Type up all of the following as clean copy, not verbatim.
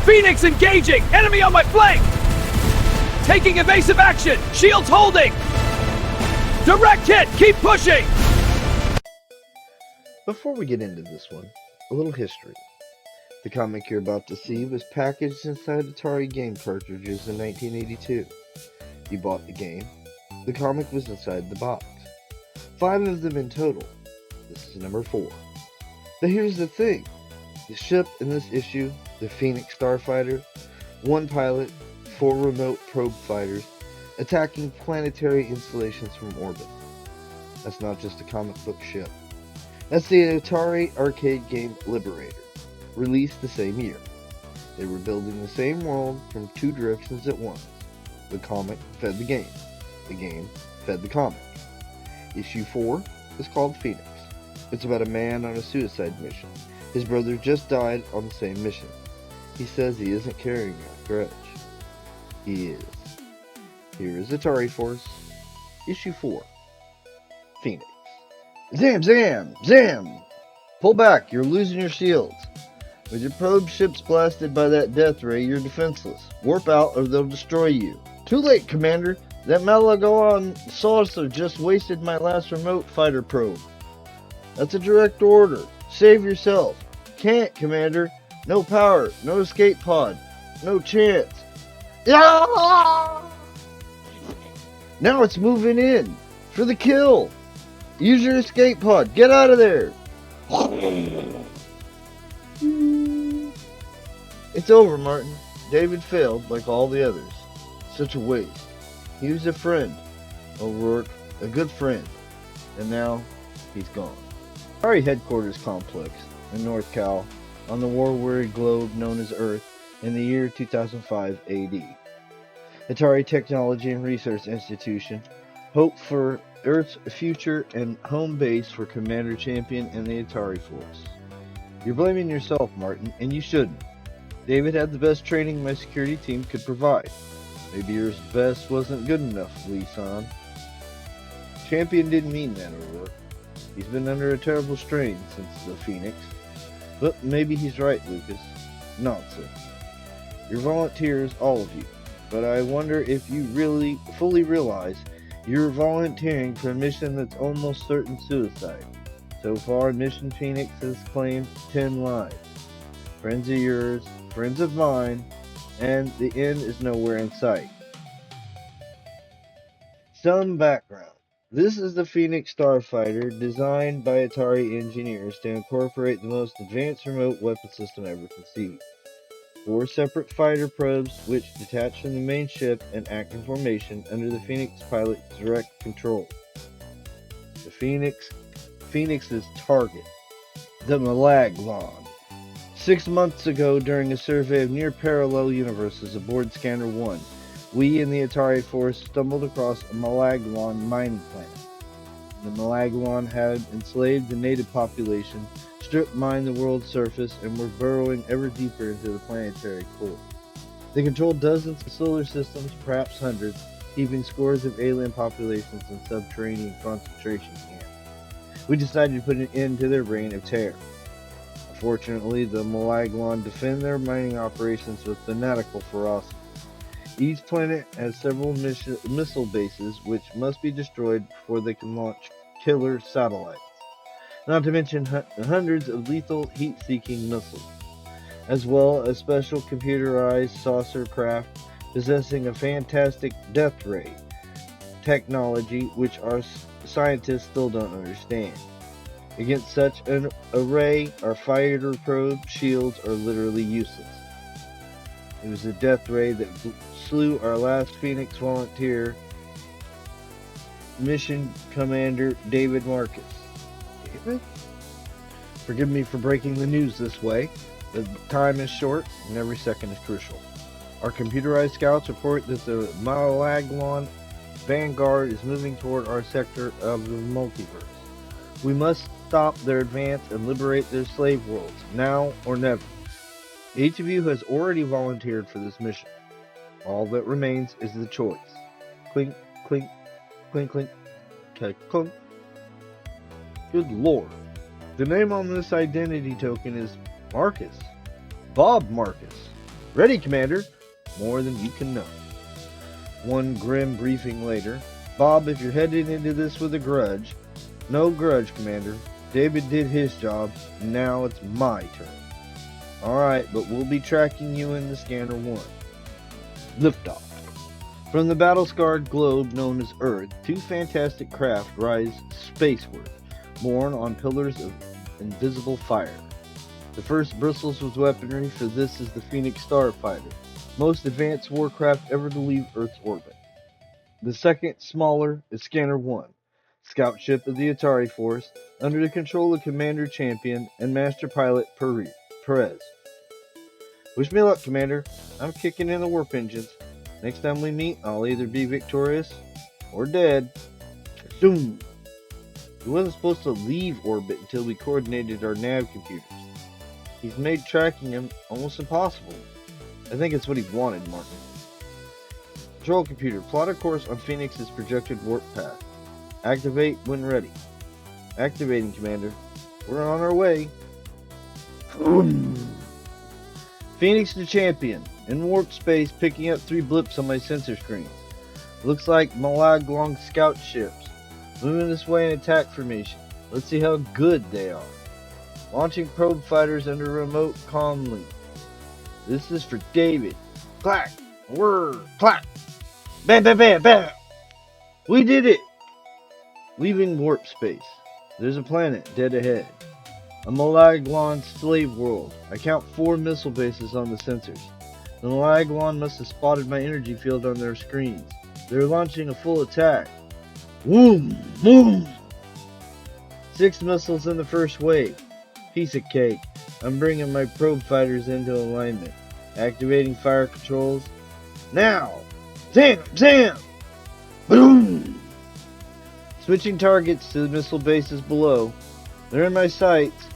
Phoenix engaging! Enemy on my flank! Taking evasive action! Shields holding! Direct hit! Keep pushing! Before we get into this one, a little history. The comic you're about to see was packaged inside Atari game cartridges in 1982. You bought the game. The comic was inside the box. 5 of them in total. This is number 4. But here's the thing. The ship in this issue, the Phoenix Starfighter, 1 pilot, 4 remote probe fighters, attacking planetary installations from orbit. That's not just a comic book ship. That's the Atari arcade game Liberator, released the same year. They were building the same world from 2 directions at once. The comic fed the game fed the comic. Issue 4 is called Phoenix. It's about a man on a suicide mission. His brother just died on the same mission. He says he isn't carrying a grudge. He is. Here is Atari Force, Issue 4, Phoenix. Zam, zam, zam! Pull back, you're losing your shields. With your probe ships blasted by that death ray, you're defenseless. Warp out or they'll destroy you. Too late, Commander. That Malaglon saucer just wasted my last remote fighter probe. That's a direct order. Save yourself. Can't, Commander. No power, no escape pod, no chance. Yeah! Now it's moving in for the kill. Use your escape pod. Get out of there. It's over, Martin. David failed like all the others. Such a waste. He was a friend, O'Rourke, a good friend, and now he's gone. Atari headquarters complex in North Cal on the war-weary globe known as Earth in the year 2005 AD. Atari Technology and Research Institution, hope for Earth's future and home base for Commander Champion and the Atari Force. You're blaming yourself, Martin, and you shouldn't. David had the best training my security team could provide. Maybe your best wasn't good enough, Lee-san. Champion didn't mean that, O'Rourke. He's been under a terrible strain since the Phoenix. But maybe he's right, Lucas. Nonsense. You're volunteers, all of you. But I wonder if you really fully realize you're volunteering for a mission that's almost certain suicide. So far, Mission Phoenix has claimed 10 lives. Friends of yours, friends of mine, and the end is nowhere in sight. Some background. This is the Phoenix Starfighter, designed by Atari engineers to incorporate the most advanced remote weapon system ever conceived. 4 separate fighter probes which detach from the main ship and act in formation under the Phoenix pilot's direct control. The Phoenix's target, the Malaglon. 6 months ago, during a survey of near-parallel universes aboard Scanner 1, we in the Atari Force stumbled across a Malaglon mining planet. The Malaglon had enslaved the native population, strip mined the world's surface, and were burrowing ever deeper into the planetary core. They controlled dozens of solar systems, perhaps hundreds, keeping scores of alien populations in subterranean concentration camps. We decided to put an end to their reign of terror. Unfortunately, the Malaglon defend their mining operations with fanatical ferocity. Each planet has several missile bases which must be destroyed before they can launch killer satellites. Not to mention hundreds of lethal heat-seeking missiles, as well as special computerized saucer craft possessing a fantastic death ray technology which our scientists still don't understand. Against such an array, our fighter probe shields are literally useless. It was the death ray that slew our last Phoenix volunteer, Mission Commander David Marcus. David? Forgive me for breaking the news this way. The time is short and every second is crucial. Our computerized scouts report that the Malaglon vanguard is moving toward our sector of the multiverse. We must stop their advance and liberate their slave worlds, now or never. Each of you has already volunteered for this mission. All that remains is the choice. Clink, clink, clink, clink, clink, clink. Good Lord. The name on this identity token is Marcus. Bob Marcus. Ready, Commander. More than you can know. One grim briefing later. Bob, if you're heading into this with a grudge, no grudge, Commander. David did his job, and now it's my turn. Alright, but we'll be tracking you in the Scanner 1. Liftoff. From the battle-scarred globe known as Earth, two fantastic craft rise spaceward, borne on pillars of invisible fire. The first bristles with weaponry, for this is the Phoenix Starfighter, most advanced warcraft ever to leave Earth's orbit. The second, smaller, is Scanner 1, scout ship of the Atari Force, under the control of Commander Champion and Master Pilot Perez. Wish me luck, Commander. I'm kicking in the warp engines. Next time we meet, I'll either be victorious or dead. Doom! He wasn't supposed to leave orbit until we coordinated our nav computers. He's made tracking him almost impossible. I think it's what he wanted, Martin. Control computer, plot a course on Phoenix's projected warp path. Activate when ready. Activating, Commander. We're on our way. Phoenix the Champion. In warp space, picking up 3 blips on my sensor screens. Looks like Malaglon scout ships. Moving this way in attack formation. Let's see how good they are. Launching probe fighters under remote comm link. This is for David. Clack! Whirr! Clack! Bam, bam, bam, bam! We did it! Leaving warp space. There's a planet dead ahead. A Malaglon slave world. I count 4 missile bases on the sensors. The Malaglon must have spotted my energy field on their screens. They're launching a full attack. Boom! Boom! 6 missiles in the first wave. Piece of cake. I'm bringing my probe fighters into alignment. Activating fire controls. Now! Zam! Zam! Boom! Switching targets to the missile bases below. They're in my sights.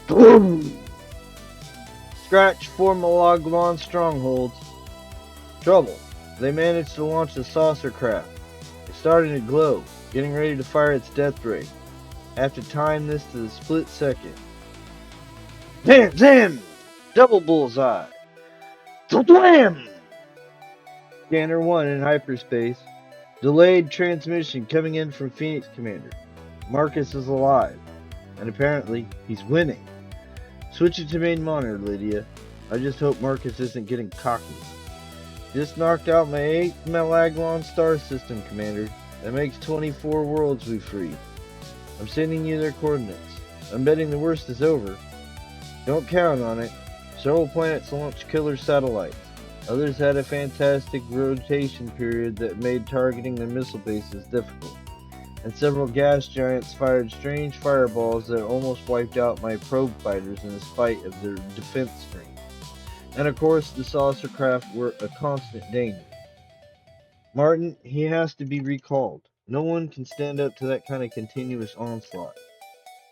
Boom! Scratch 4 Malaglon strongholds. Trouble. They managed to launch the saucer craft. It's starting to glow, getting ready to fire its death ray. Have to time this to the split second. Zam! Zam! Double bullseye. Wham! Scanner 1 in hyperspace. Delayed transmission coming in from Phoenix Commander. Marcus is alive. And apparently, he's winning. Switch it to main monitor, Lydia. I just hope Marcus isn't getting cocky. Just knocked out my 8th Malaglon star system, Commander. That makes 24 worlds we freed. I'm sending you their coordinates. I'm betting the worst is over. Don't count on it. Several planets launched killer satellites. Others had a fantastic rotation period that made targeting their missile bases difficult. And several gas giants fired strange fireballs that almost wiped out my probe fighters in spite of their defense screen. And of course, the saucer craft were a constant danger. Martin, he has to be recalled. No one can stand up to that kind of continuous onslaught.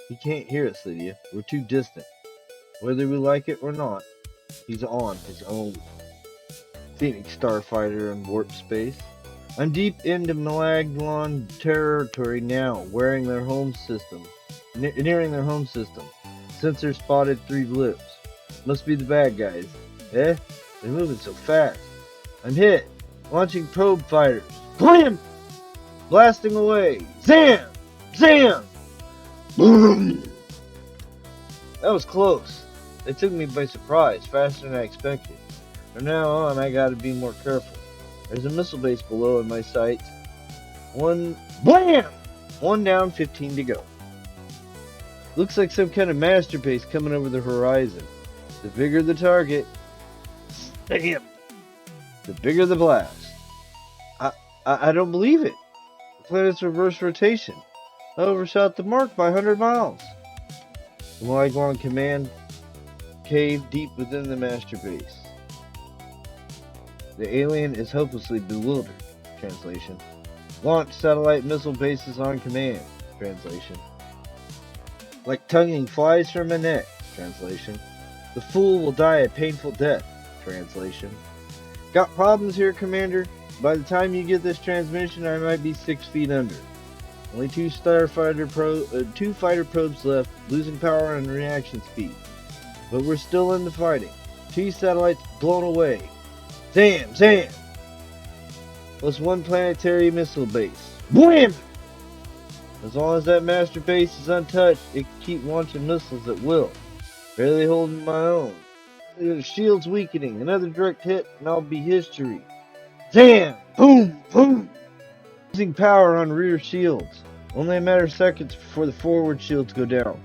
He can't hear us, Lydia. We're too distant. Whether we like it or not, he's on his own. Phoenix Starfighter in warp space. I'm deep into Malaglon territory now, nearing their home system. Sensor spotted 3 blips. Must be the bad guys. Eh? They're moving so fast. I'm hit. Launching probe fighters. Blam! Blasting away. Zam! Zam! Boom! That was close. They took me by surprise, faster than I expected. From now on, I gotta be more careful. There's a missile base below in my sights. One down, 15 to go. Looks like some kind of master base coming over the horizon. The bigger the target, the bigger the blast. I don't believe it. The planet's reverse rotation. I overshot the mark by 100 miles. The Malaglon command cave deep within the master base. The alien is hopelessly bewildered. Translation. Launch satellite missile bases on command. Translation. Like tonguing flies from a net. Translation. The fool will die a painful death. Translation. Got problems here, Commander? By the time you get this transmission, I might be 6 feet under. Only 2 fighter probes left, losing power and reaction speed. But we're still in the fighting. 2 satellites blown away. Zam! Zam! Plus 1 planetary missile base. Wham! As long as that master base is untouched, it can keep launching missiles at will. Barely holding my own. The shield's weakening. Another direct hit and I'll be history. Zam! Boom! Boom! Losing power on rear shields. Only a matter of seconds before the forward shields go down.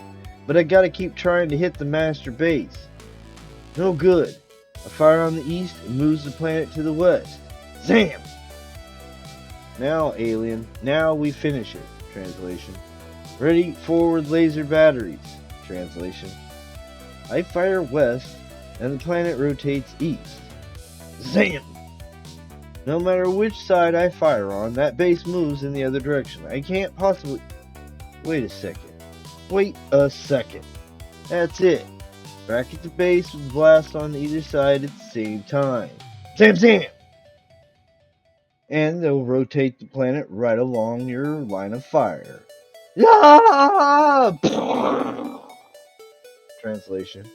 But I gotta keep trying to hit the master base. No good. I fire on the east and moves the planet to the west. Zam! Now, alien, now we finish it. Translation. Ready, forward laser batteries. Translation. I fire west and the planet rotates east. Zam! No matter which side I fire on, that base moves in the other direction. I can't possibly... Wait a second. Wait a second. That's it. Back at the base with the blast on either side at the same time. Zam zam! And they'll rotate the planet right along your line of fire. Yeah! Translation.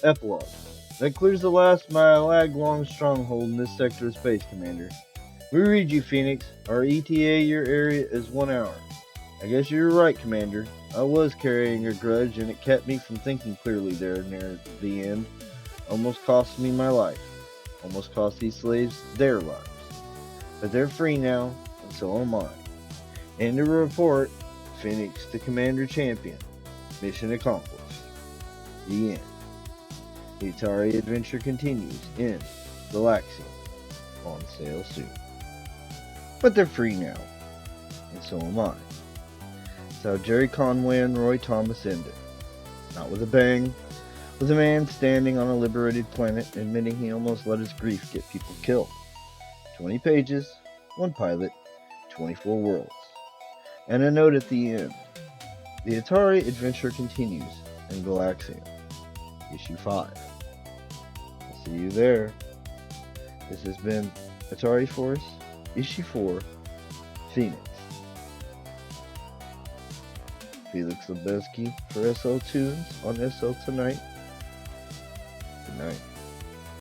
Epilogue. That clears the last Malaglon stronghold in this sector of space, Commander. We read you, Phoenix. Our ETA your area is 1 hour. I guess you're right, Commander. I was carrying a grudge and it kept me from thinking clearly there near the end. Almost cost me my life. Almost cost these slaves their lives. But they're free now, and so am I. End of report. Phoenix to Commander Champion. Mission accomplished. The end. The Atari adventure continues in Galaxian. On sale soon. But they're free now, and so am I. That's how Gerry, Conway, and Roy Thomas ended. Not with a bang, with a man standing on a liberated planet admitting he almost let his grief get people killed. 20 pages, 1 pilot, 24 worlds. And a note at the end. The Atari adventure continues in Galaxian. Issue 5. I'll see you there. This has been Atari Force, Issue 4, Phoenix. Felix Lubezki for SL Toons on SL Tonight. Good night.